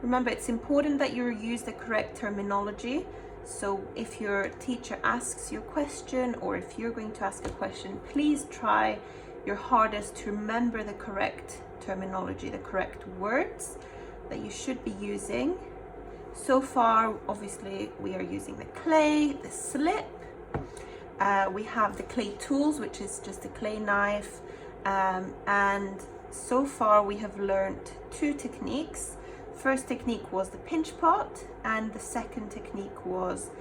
Remember, it's important that you use the correct terminology. So if your teacher asks you a question, or if you're going to ask a question, please try your hardest to remember the correct terminology, the correct words that you should be using. So far, obviously, we are using the clay, the slip. We have the clay tools, which is just a clay knife. And so far we have learned 2 techniques. First technique was the pinch pot, and the second technique was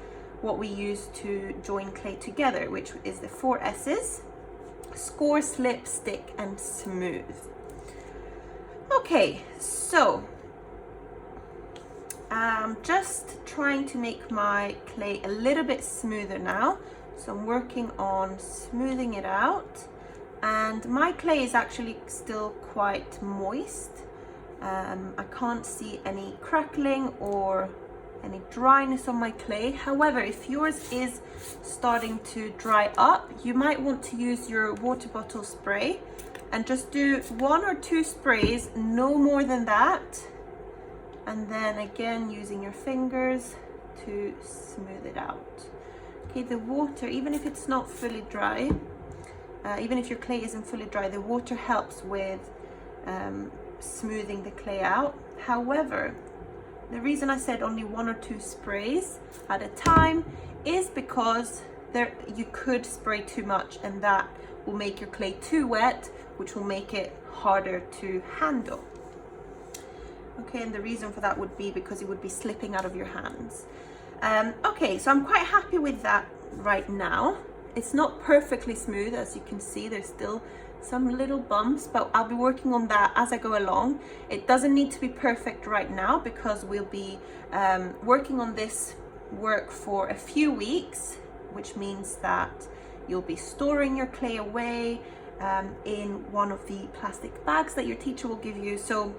what we use to join clay together, which is the 4 S's: score, slip, stick, and smooth. Okay, so I'm just trying to make my clay a little bit smoother now. So I'm working on smoothing it out, and my clay is actually still quite moist. I can't see any crackling or any dryness on my clay. However, if yours is starting to dry up, you might want to use your water bottle spray and just do 1 or 2 sprays, no more than that. And then again, using your fingers to smooth it out. Okay, the water, even if it's not fully dry, even if your clay isn't fully dry, the water helps with smoothing the clay out. However, the reason I said only 1 or 2 sprays at a time is because you could spray too much, and that will make your clay too wet, which will make it harder to handle. Okay, and the reason for that would be because it would be slipping out of your hands. Okay, so I'm quite happy with that right now. It's not perfectly smooth, as you can see. There's still some little bumps, but I'll be working on that as I go along. It doesn't need to be perfect right now because we'll be working on this work for a few weeks, which means that you'll be storing your clay away in one of the plastic bags that your teacher will give you. So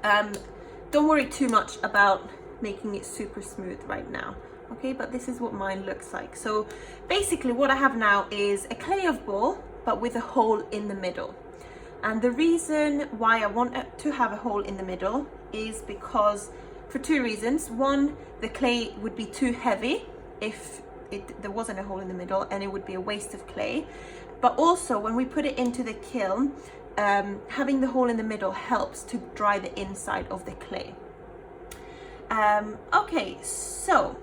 don't worry too much about making it super smooth right now. Okay, but this is what mine looks like. So basically what I have now is a clay of ball, but with a hole in the middle. And the reason why I want to have a hole in the middle is because, for 2 reasons. One, the clay would be too heavy if there wasn't a hole in the middle, and it would be a waste of clay. But also, when we put it into the kiln, having the hole in the middle helps to dry the inside of the clay. Okay, so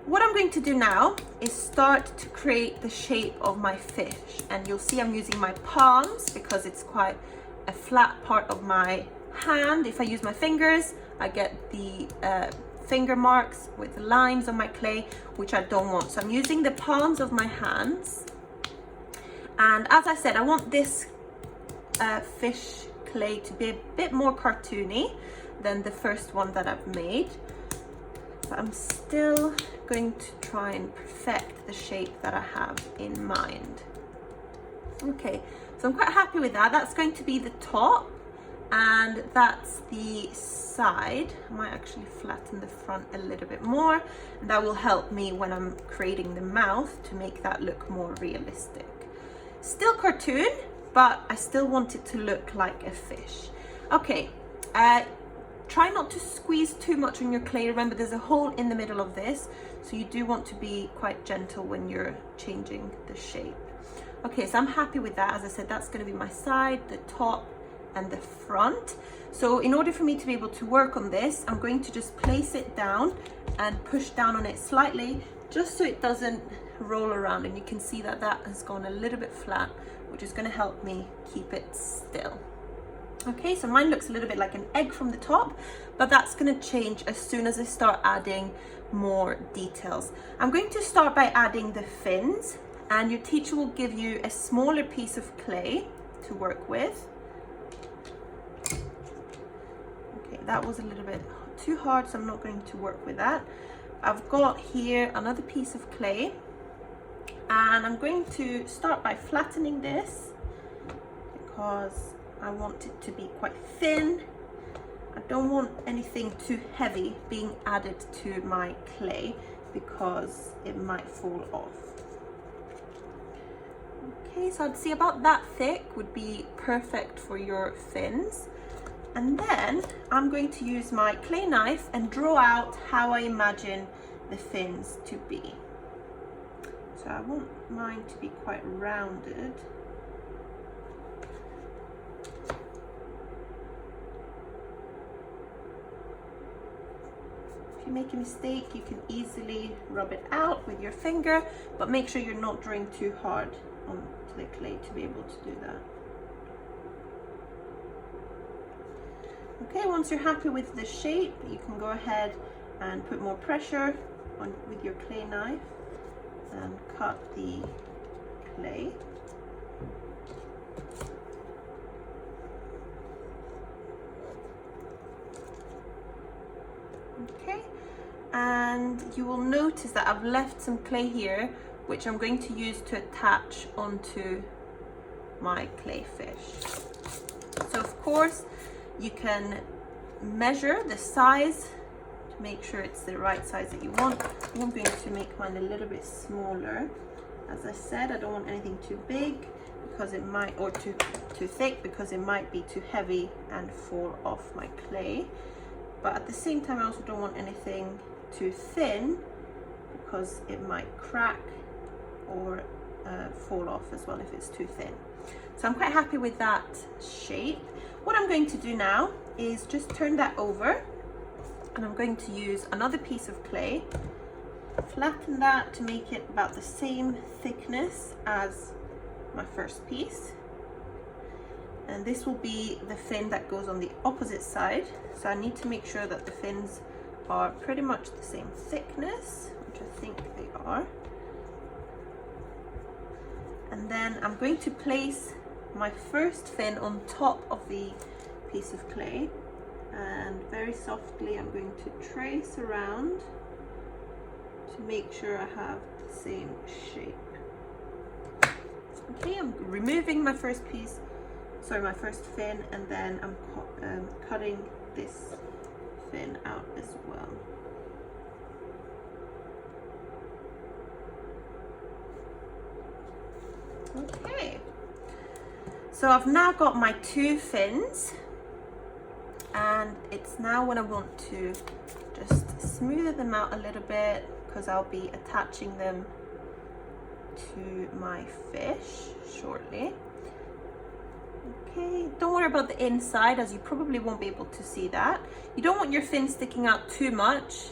what I'm going to do now is start to create the shape of my fish, and you'll see I'm using my palms because it's quite a flat part of my hand. If I use my fingers, I get the finger marks with lines on my clay, which I don't want. So I'm using the palms of my hands, and as I said, I want this fish clay to be a bit more cartoony than the first one that I've made. But I'm still going to try and perfect the shape that I have in mind. Okay, so I'm quite happy with that. That's going to be the top, and that's the side. I might actually flatten the front a little bit more, and that will help me when I'm creating the mouth to make that look more realistic. Still cartoon, but I still want it to look like a fish. Okay, try not to squeeze too much on your clay. Remember, there's a hole in the middle of this, so you do want to be quite gentle when you're changing the shape. Okay, so I'm happy with that. As I said, that's going to be my side, the top, and the front. So in order for me to be able to work on this, I'm going to just place it down and push down on it slightly, just so it doesn't roll around. And you can see that that has gone a little bit flat, which is going to help me keep it still. Okay, so mine looks a little bit like an egg from the top, but that's going to change as soon as I start adding more details. I'm going to start by adding the fins, and your teacher will give you a smaller piece of clay to work with. Okay, that was a little bit too hard, so I'm not going to work with that. I've got here another piece of clay, and I'm going to start by flattening this because I want it to be quite thin. I don't want anything too heavy being added to my clay because it might fall off. Okay, so I'd say about that thick would be perfect for your fins. And then I'm going to use my clay knife and draw out how I imagine the fins to be. So I want mine to be quite rounded. If you make a mistake, you can easily rub it out with your finger, but make sure you're not drawing too hard onto the clay to be able to do that. Okay, once you're happy with the shape, you can go ahead and put more pressure on with your clay knife and cut the clay. Okay, and you will notice that I've left some clay here, which I'm going to use to attach onto my clay fish. So of course, you can measure the size to make sure it's the right size that you want. I'm going to make mine a little bit smaller. As I said, I don't want anything too big because it might, or too thick because it might be too heavy and fall off my clay. But at the same time, I also don't want anything too thin because it might crack or fall off as well if it's too thin. So I'm quite happy with that shape. What I'm going to do now is just turn that over, and I'm going to use another piece of clay, flatten that to make it about the same thickness as my first piece. And this will be the fin that goes on the opposite side. So I need to make sure that the fins are pretty much the same thickness, which I think they are. And then I'm going to place my first fin on top of the piece of clay, and very softly I'm going to trace around to make sure I have the same shape. Okay, I'm removing my first piece, my first fin, and then I'm cutting this fin out as well. Okay, so I've now got my two fins, and it's now when I want to just smooth them out a little bit because I'll be attaching them to my fish shortly. Okay, don't worry about the inside, as you probably won't be able to see that. You don't want your fin sticking out too much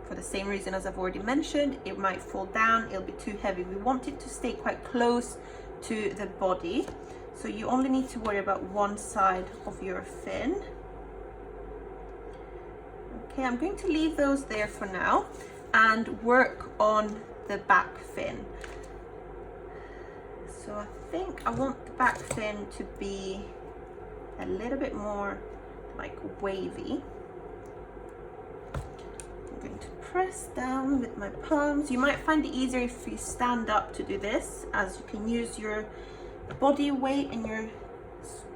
for the same reason as I've already mentioned. It might fall down, it'll be too heavy. We want it to stay quite close to the body, so you only need to worry about one side of your fin. Okay, I'm going to leave those there for now and work on the back fin. So I think I want the back fin to be a little bit more like wavy. I'm going to press down with my palms. You might find it easier if you stand up to do this, as you can use your body weight and your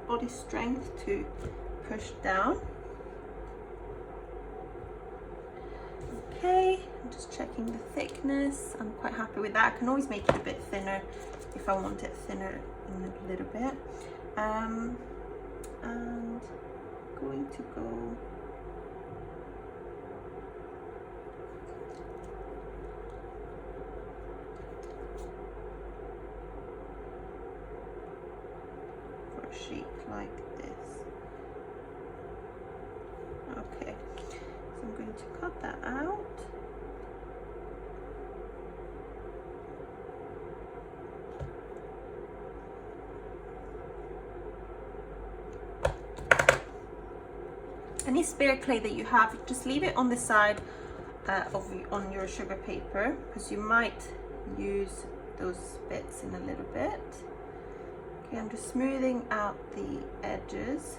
body strength to push down. Okay, I'm just checking the thickness. I'm quite happy with that. I can always make it a bit thinner if I want it thinner in a little bit. And going to go for a shape like this. Okay, so I'm going to cut that out. Any spare clay that you have, just leave it on the side on your sugar paper, because you might use those bits in a little bit. Okay, I'm just smoothing out the edges.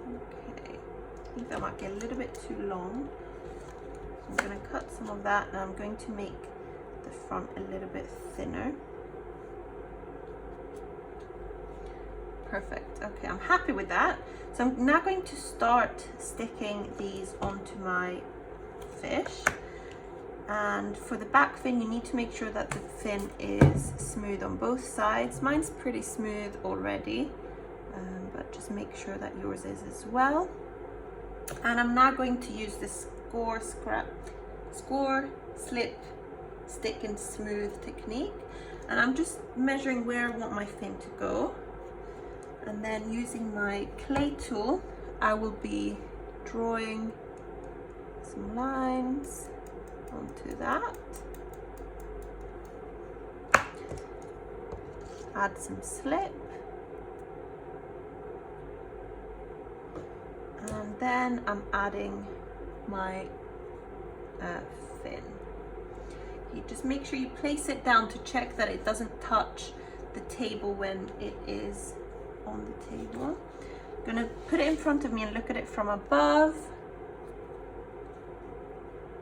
Okay, I think that might be a little bit too long. So I'm going to cut some of that, and I'm going to make the front a little bit thinner. Perfect. Okay, I'm happy with that. So I'm now going to start sticking these onto my fish. And for the back fin, you need to make sure that the fin is smooth on both sides. Mine's pretty smooth already, but just make sure that yours is as well. And I'm now going to use this score, slip, stick and smooth technique. And I'm just measuring where I want my fin to go. And then using my clay tool, I will be drawing some lines onto that. Add some slip. And then I'm adding my fin. You just make sure you place it down to check that it doesn't touch the table when it is on the table. I'm gonna put it in front of me and look at it from above.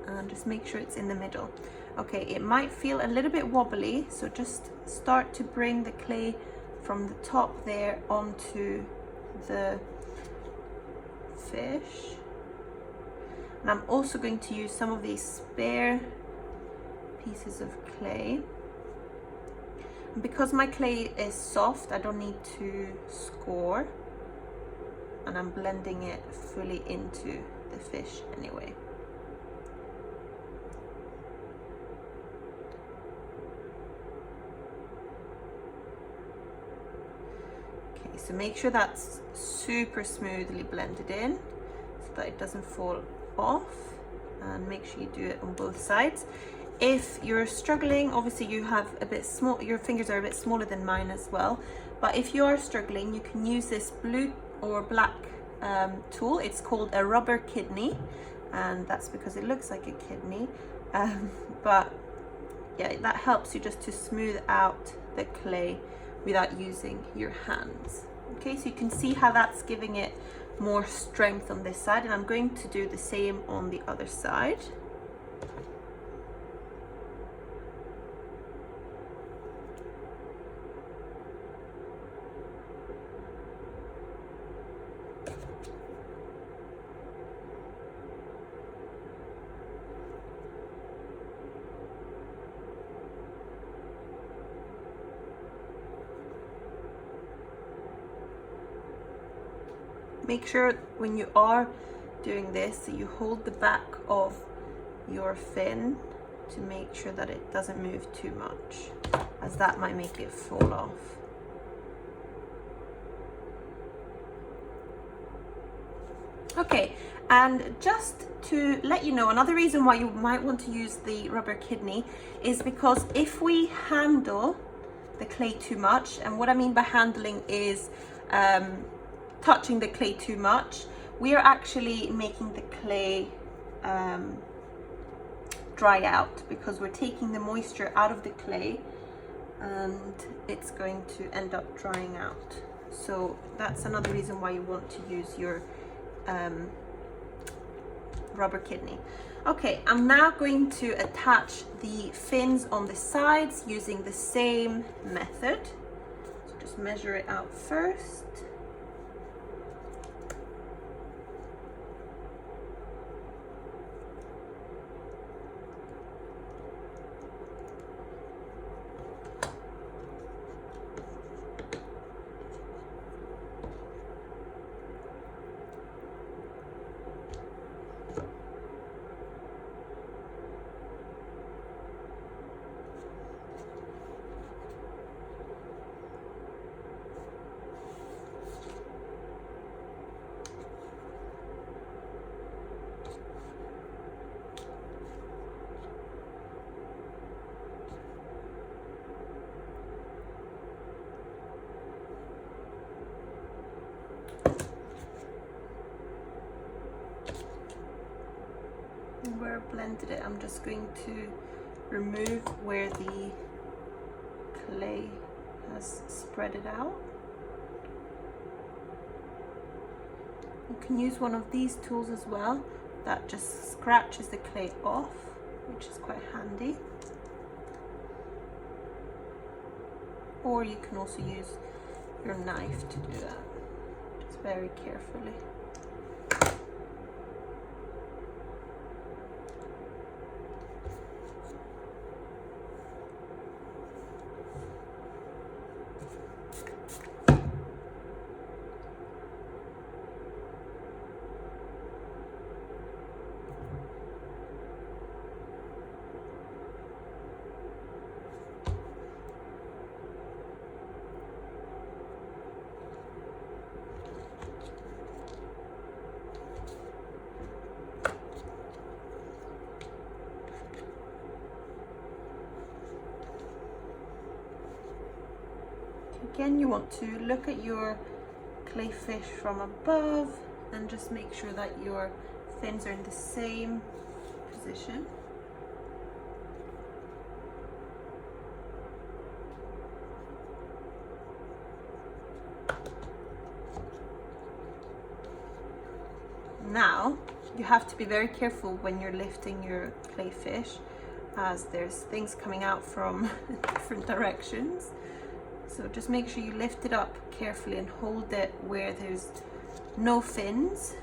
And just make sure it's in the middle. Okay, it might feel a little bit wobbly, so just start to bring the clay from the top there onto the fish. And I'm also going to use some of these spare pieces of clay. And because my clay is soft, I don't need to score, and I'm blending it fully into the fish anyway. So make sure that's super smoothly blended in so that it doesn't fall off, and make sure you do it on both sides. If you're struggling, obviously you have a bit small, your fingers are a bit smaller than mine as well, but if you are struggling, you can use this blue or black tool. It's called a rubber kidney, and that's because it looks like a kidney, but yeah, that helps you just to smooth out the clay without using your hands. Okay, so you can see how that's giving it more strength on this side, and I'm going to do the same on the other side. Make sure when you are doing this that you hold the back of your fin to make sure that it doesn't move too much, as that might make it fall off. Okay, and just to let you know, another reason why you might want to use the rubber kidney is because if we handle the clay too much, and what I mean by handling is touching the clay too much, we are actually making the clay dry out, because we're taking the moisture out of the clay and it's going to end up drying out. So that's another reason why you want to use your rubber kidney. Okay, I'm now going to attach the fins on the sides using the same method. So just measure it out first. Where I blended it, I'm just going to remove where the clay has spread it out. You can use one of these tools as well that just scratches the clay off, which is quite handy. Or you can also use your knife to do that, just very carefully. Again, you want to look at your clay fish from above and just make sure that your fins are in the same position. Now, you have to be very careful when you're lifting your clay fish, as there's things coming out from different directions. So just make sure you lift it up carefully and hold it where there's no fins.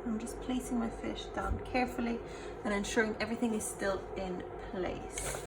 I'm just placing my fish down carefully and ensuring everything is still in place.